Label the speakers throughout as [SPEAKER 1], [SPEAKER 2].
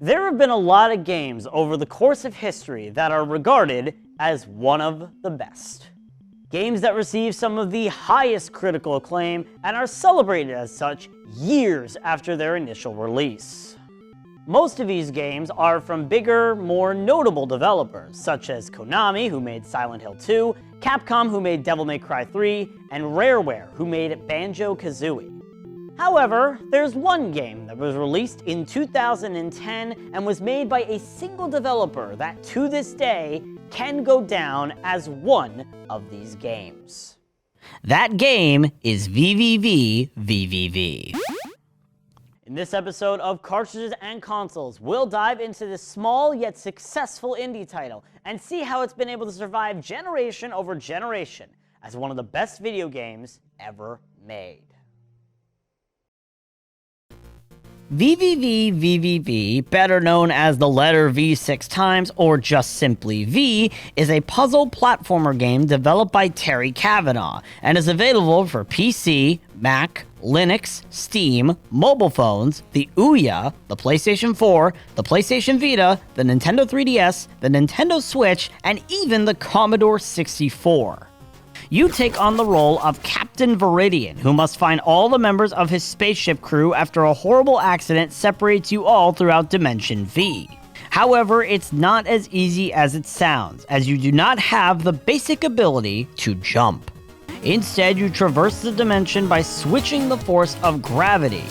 [SPEAKER 1] There have been a lot of games over the course of history that are regarded as one of the best. Games that receive some of the highest critical acclaim and are celebrated as such years after their initial release. Most of these games are from bigger, more notable developers, such as Konami, who made Silent Hill 2, Capcom, who made Devil May Cry 3, and Rareware, who made Banjo-Kazooie. However, there's one game that was released in 2010 and was made by a single developer that, to this day, can go down as one of these games. That game is VVVVVV. In this episode of Cartridges and Consoles, we'll dive into this small yet successful indie title and see how it's been able to survive generation over generation as one of the best video games ever made. VVVVVV, better known as the letter V 6 times or just simply V, is a puzzle platformer game developed by Terry Kavanagh and is available for PC, Mac, Linux, Steam, mobile phones, the Ouya, the PlayStation 4, the PlayStation Vita, the Nintendo 3DS, the Nintendo Switch, and even the Commodore 64. You take on the role of Captain Viridian, who must find all the members of his spaceship crew after a horrible accident separates you all throughout Dimension V. However, it's not as easy as it sounds, as you do not have the basic ability to jump. Instead, you traverse the dimension by switching the force of gravity.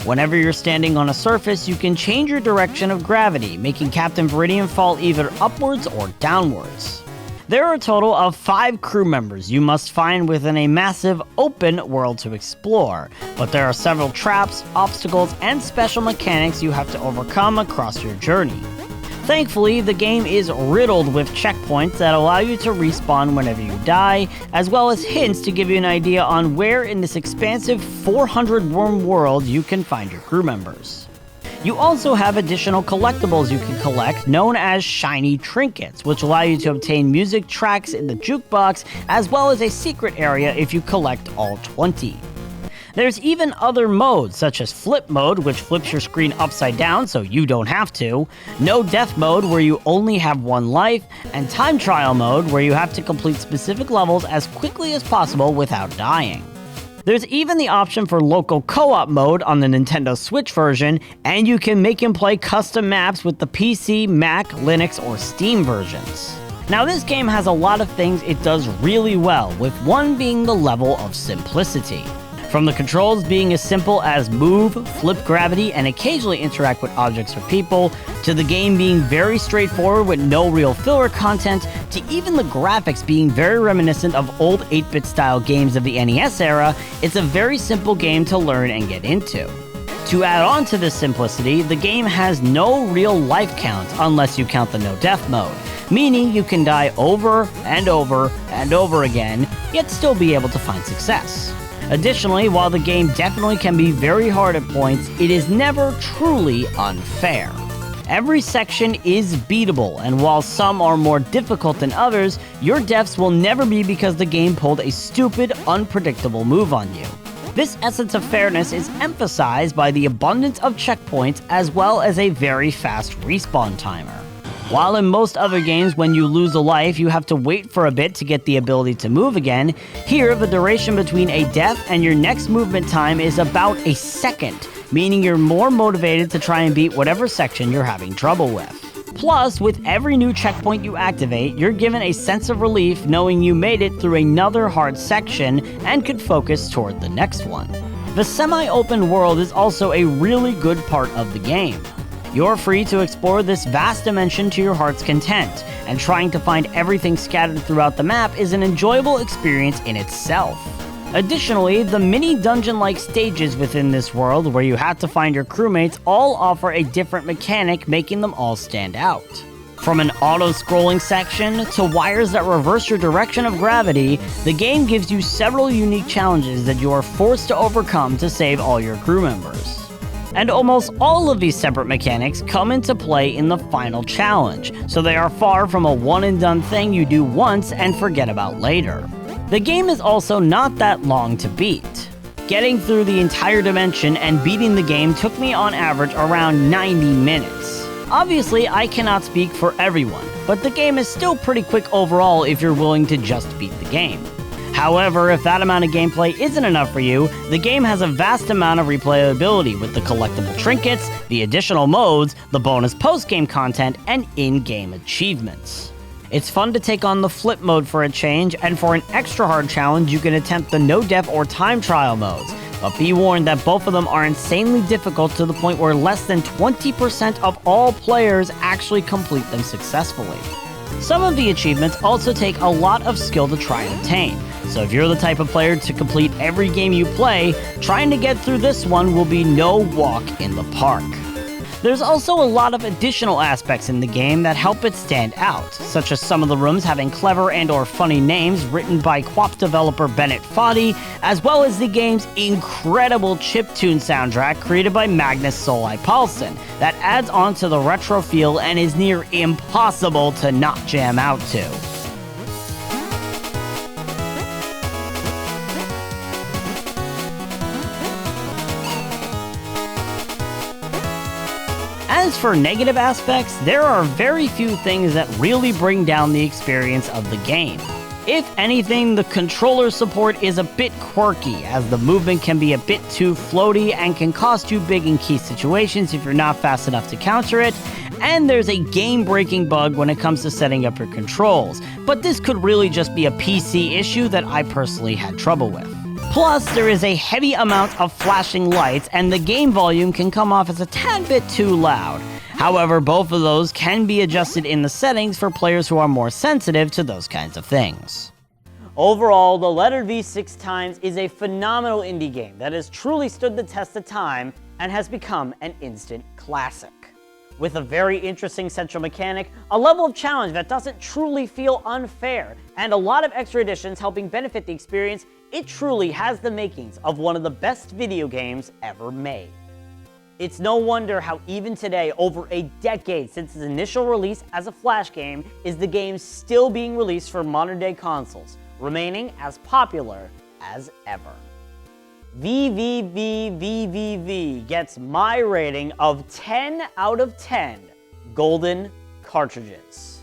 [SPEAKER 1] Whenever you're standing on a surface, you can change your direction of gravity, making Captain Viridian fall either upwards or downwards. There are a total of 5 crew members you must find within a massive open world to explore, but there are several traps, obstacles, and special mechanics you have to overcome across your journey. Thankfully, the game is riddled with checkpoints that allow you to respawn whenever you die, as well as hints to give you an idea on where in this expansive 400-worm world you can find your crew members. You also have additional collectibles you can collect known as shiny trinkets, which allow you to obtain music tracks in the jukebox, as well as a secret area if you collect all 20. There's even other modes, such as flip mode, which flips your screen upside down so you don't have to, no death mode, where you only have one life, and time trial mode, where you have to complete specific levels as quickly as possible without dying. There's even the option for local co-op mode on the Nintendo Switch version, and you can make and play custom maps with the PC, Mac, Linux, or Steam versions. Now, this game has a lot of things it does really well, with one being the level of simplicity. From the controls being as simple as move, flip gravity, and occasionally interact with objects or people, to the game being very straightforward with no real filler content, to even the graphics being very reminiscent of old 8-bit style games of the NES era, it's a very simple game to learn and get into. To add on to this simplicity, the game has no real life count unless you count the no death mode, meaning you can die over and over and over again, yet still be able to find success. Additionally, while the game definitely can be very hard at points, it is never truly unfair. Every section is beatable, and while some are more difficult than others, your deaths will never be because the game pulled a stupid, unpredictable move on you. This essence of fairness is emphasized by the abundance of checkpoints as well as a very fast respawn timer. While in most other games, when you lose a life, you have to wait for a bit to get the ability to move again, here the duration between a death and your next movement time is about a second, meaning you're more motivated to try and beat whatever section you're having trouble with. Plus, with every new checkpoint you activate, you're given a sense of relief knowing you made it through another hard section and could focus toward the next one. The semi-open world is also a really good part of the game. You're free to explore this vast dimension to your heart's content, and trying to find everything scattered throughout the map is an enjoyable experience in itself. Additionally, the mini dungeon-like stages within this world where you have to find your crewmates all offer a different mechanic, making them all stand out. From an auto-scrolling section to wires that reverse your direction of gravity, the game gives you several unique challenges that you are forced to overcome to save all your crew members. And almost all of these separate mechanics come into play in the final challenge, so they are far from a one-and-done thing you do once and forget about later. The game is also not that long to beat. Getting through the entire dimension and beating the game took me on average around 90 minutes. Obviously, I cannot speak for everyone, but the game is still pretty quick overall if you're willing to just beat the game. However, if that amount of gameplay isn't enough for you, the game has a vast amount of replayability with the collectible trinkets, the additional modes, the bonus post-game content, and in-game achievements. It's fun to take on the flip mode for a change, and for an extra hard challenge you can attempt the no death or time trial modes, but be warned that both of them are insanely difficult to the point where less than 20% of all players actually complete them successfully. Some of the achievements also take a lot of skill to try and obtain, so if you're the type of player to complete every game you play, trying to get through this one will be no walk in the park. There's also a lot of additional aspects in the game that help it stand out, such as some of the rooms having clever and/or funny names written by co-op developer Bennett Foddy, as well as the game's incredible chiptune soundtrack created by Magnus Solai Paulsen that adds on to the retro feel and is near impossible to not jam out to. As for negative aspects, there are very few things that really bring down the experience of the game. If anything, the controller support is a bit quirky, as the movement can be a bit too floaty and can cost you big in key situations if you're not fast enough to counter it, and there's a game-breaking bug when it comes to setting up your controls, but this could really just be a PC issue that I personally had trouble with. Plus, there is a heavy amount of flashing lights, and the game volume can come off as a tad bit too loud. However, both of those can be adjusted in the settings for players who are more sensitive to those kinds of things. Overall, The Letter V 6 Times is a phenomenal indie game that has truly stood the test of time and has become an instant classic. With a very interesting central mechanic, a level of challenge that doesn't truly feel unfair, and a lot of extra additions helping benefit the experience, it truly has the makings of one of the best video games ever made. It's no wonder how even today, over a decade since its initial release as a Flash game, is the game still being released for modern-day consoles, remaining as popular as ever. VVVVVV gets my rating of 10 out of 10 golden cartridges.